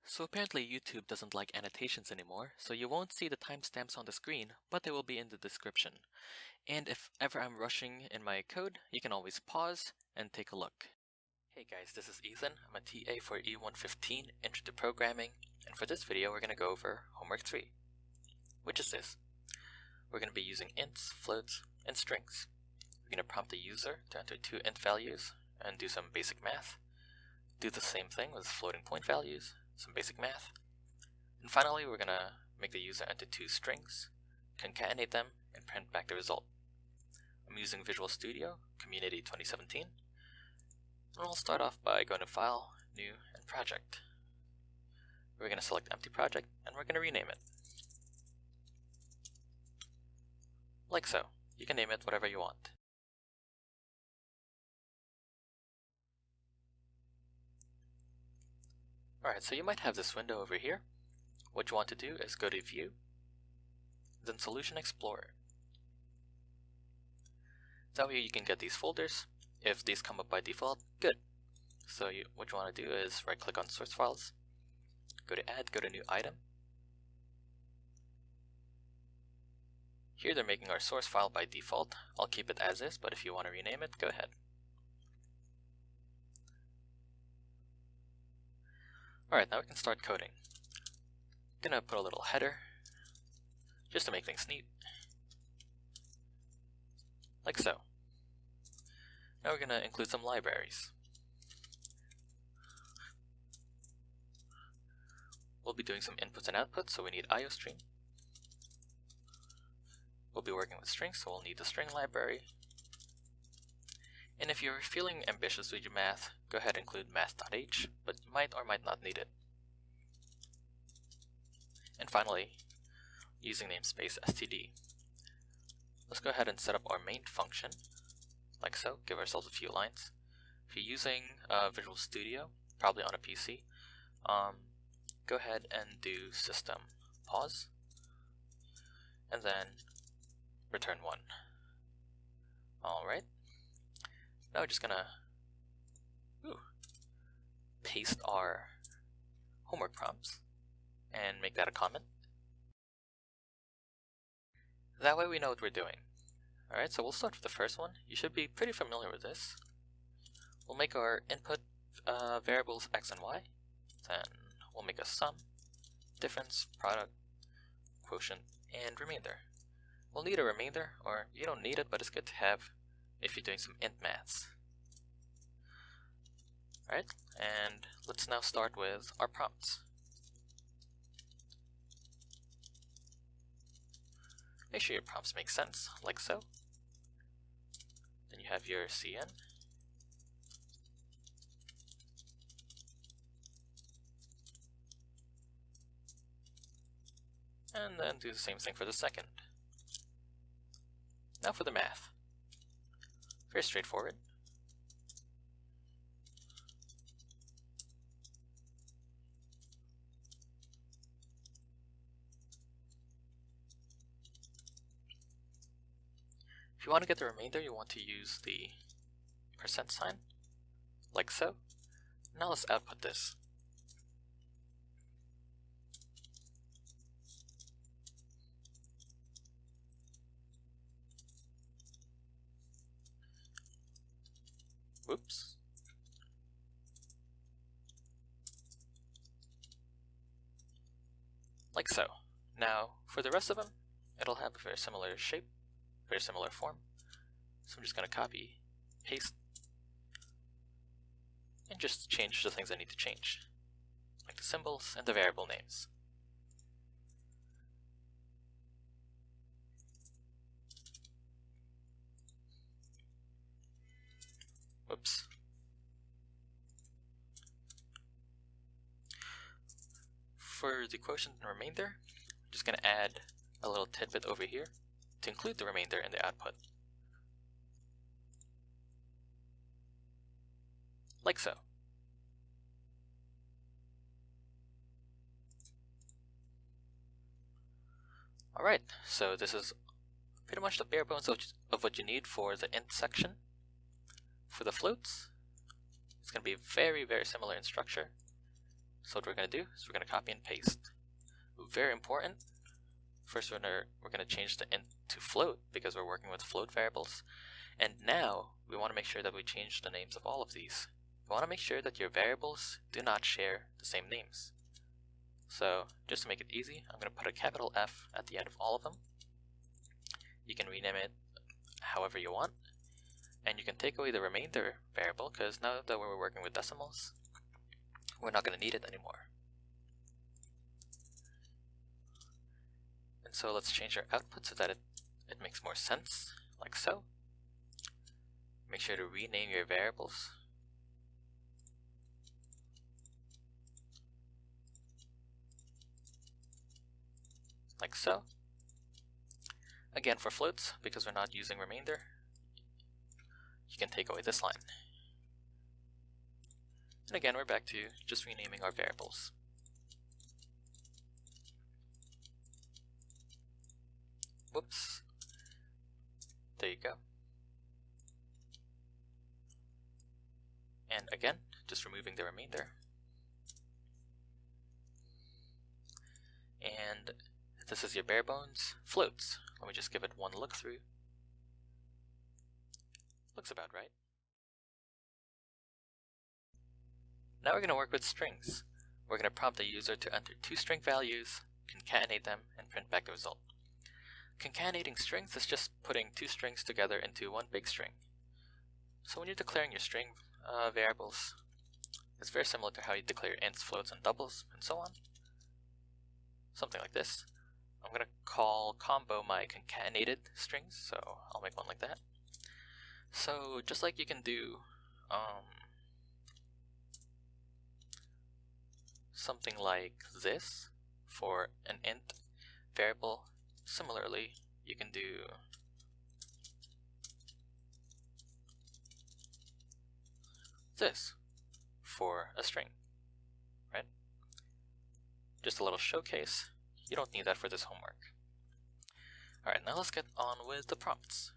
So apparently YouTube doesn't like annotations anymore, so you won't see the timestamps on the screen, but they will be in the description. And if ever I'm rushing in my code, you can always pause and take a look. Hey guys, this is Ethan. I'm a TA for E115 Intro to Programming, and for this video we're going to go over homework 3, which is this. We're going to be using ints, floats, and strings. We're going to prompt the user to enter two int values and do some basic math. Do the same thing with floating point values, some basic math. And finally, we're going to make the user enter two strings, concatenate them, and print back the result. I'm using Visual Studio, Community 2017. And we'll start off by going to File, New, and Project. We're going to select Empty Project, and we're going to rename it. Like so. You can name it whatever you want. Alright, so you might have this window over here. What you want to do is go to View, then Solution Explorer. That way you can get these folders. If these come up by default, good. So what you want to do is right click on Source Files, go to Add, go to New Item. Here they're making our source file by default. I'll keep it as is, but if you want to rename it, go ahead. Alright, now we can start coding. I'm gonna put a little header, just to make things neat. Like so. Now we're gonna include some libraries. We'll be doing some inputs and outputs, so we need IOStream. We'll be working with strings, so we'll need the string library. And if you're feeling ambitious with your math, go ahead and include math.h, but you might or might not need it. And finally, using namespace std. Let's go ahead and set up our main function, like so, give ourselves a few lines. If you're using Visual Studio, probably on a PC, go ahead and do system pause, and then return 1. Alright. Now we're just gonna paste our homework prompts and make that a comment. That way we know what we're doing. Alright, so we'll start with the first one. You should be pretty familiar with this. We'll make our input variables x and y. Then we'll make a sum, difference, product, quotient, and remainder. We'll need a remainder, or you don't need it, but it's good to have if you're doing some int maths. Alright, and let's now start with our prompts. Make sure your prompts make sense, like so. Then you have your cn. And then do the same thing for the second. Now for the math. Very straightforward. If you want to get the remainder, you want to use the percent sign, like so. Now let's output this. Whoops. Like so. Now, for the rest of them, it'll have a very similar shape, very similar form. So I'm just going to copy, paste, and just change the things I need to change, like the symbols and the variable names. Whoops. For the quotient and remainder, I'm just going to add a little tidbit over here to include the remainder in the output. Like so. Alright, so this is pretty much the bare bones of what you need for the int section. For the floats, it's going to be very, very similar in structure. So what we're going to do is we're going to copy and paste. Very important. First we're going to change the int to float because we're working with float variables. And now we want to make sure that we change the names of all of these. You want to make sure that your variables do not share the same names. So just to make it easy, I'm going to put a capital F at the end of all of them. You can rename it however you want. And you can take away the remainder variable because now that we're working with decimals, we're not going to need it anymore. And so let's change our output so that it makes more sense, like so. Make sure to rename your variables. Like so. Again, for floats, because we're not using remainder, you can take away this line. And again, we're back to just renaming our variables. Whoops. There you go. And again, just removing the remainder. And this is your bare bones floats. Let me just give it one look through. Looks about right. Now we're going to work with strings. We're going to prompt the user to enter two string values, concatenate them, and print back the result. Concatenating strings is just putting two strings together into one big string. So when you're declaring your string variables, it's very similar to how you declare ints, floats, and doubles, and so on. Something like this. I'm going to call combo my concatenated strings, so I'll make one like that. So just like you can do something like this for an int variable, similarly you can do this for a string, right? Just a little showcase. You don't need that for this homework. Alright, now let's get on with the prompts.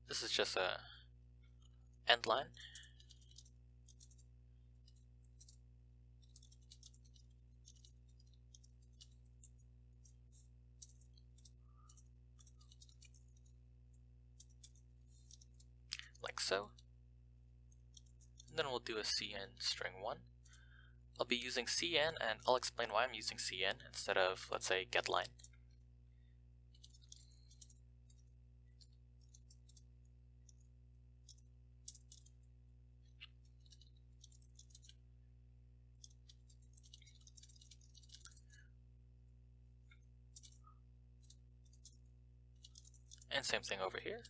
This is just a end line. Like so. And then we'll do a cn string 1. I'll be using cn, and I'll explain why I'm using cn instead of, let's say, getLine. And same thing over here.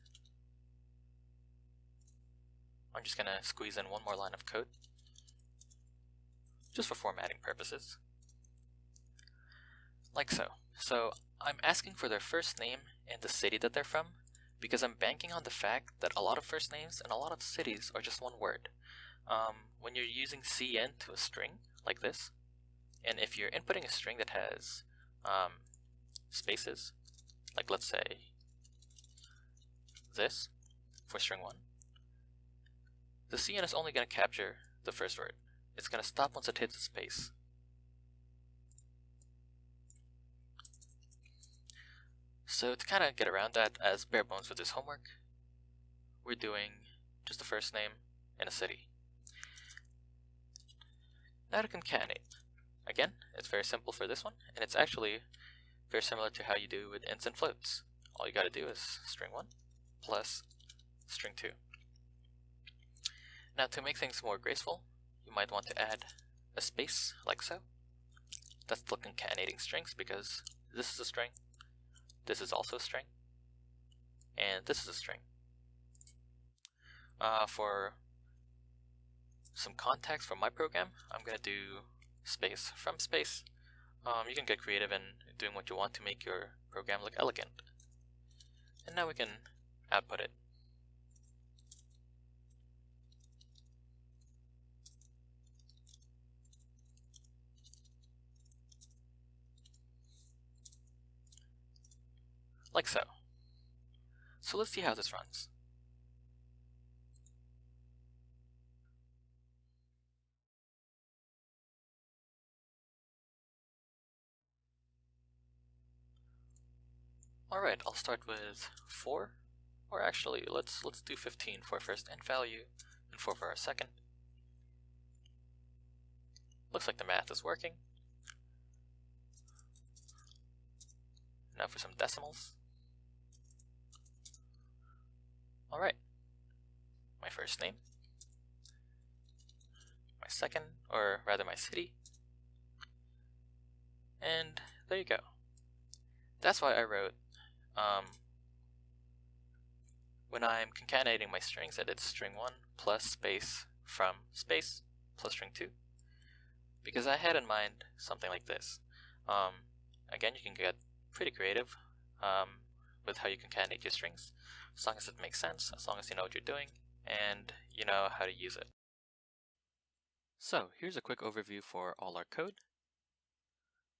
I'm just going to squeeze in one more line of code, just for formatting purposes. Like so. So I'm asking for their first name and the city that they're from, because I'm banking on the fact that a lot of first names and a lot of cities are just one word. When you're using cn to a string, like this, and if you're inputting a string that has spaces, like let's say this for string 1, the cn is only going to capture the first word. It's going to stop once it hits a space. So to kind of get around that, as bare bones with this homework, we're doing just the first name and a city. Now to concatenate. Again, it's very simple for this one, and it's actually very similar to how you do with ints and floats. All you got to do is string 1 plus string 2. Now to make things more graceful, you might want to add a space like so. That's still concatenating strings because this is a string, this is also a string, and this is a string. For some context for my program, I'm going to do space from space. You can get creative in doing what you want to make your program look elegant. And now we can output it. Like so. So let's see how this runs. Alright, I'll start with 4, or actually let's do 15 for our first int value and 4 for our second. Looks like the math is working. Now for some decimals. Alright, my first name, my second, or rather my city, and there you go. That's why I wrote, when I'm concatenating my strings, I did string 1 plus space from space plus string 2, because I had in mind something like this. Again, you can get pretty creative with how you concatenate your strings, as long as it makes sense, as long as you know what you're doing, and you know how to use it. So here's a quick overview for all our code.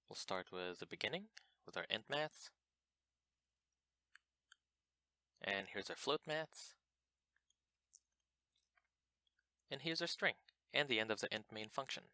We'll start with the beginning, with our int maths. And here's our float maths. And here's our string, and the end of the int main function.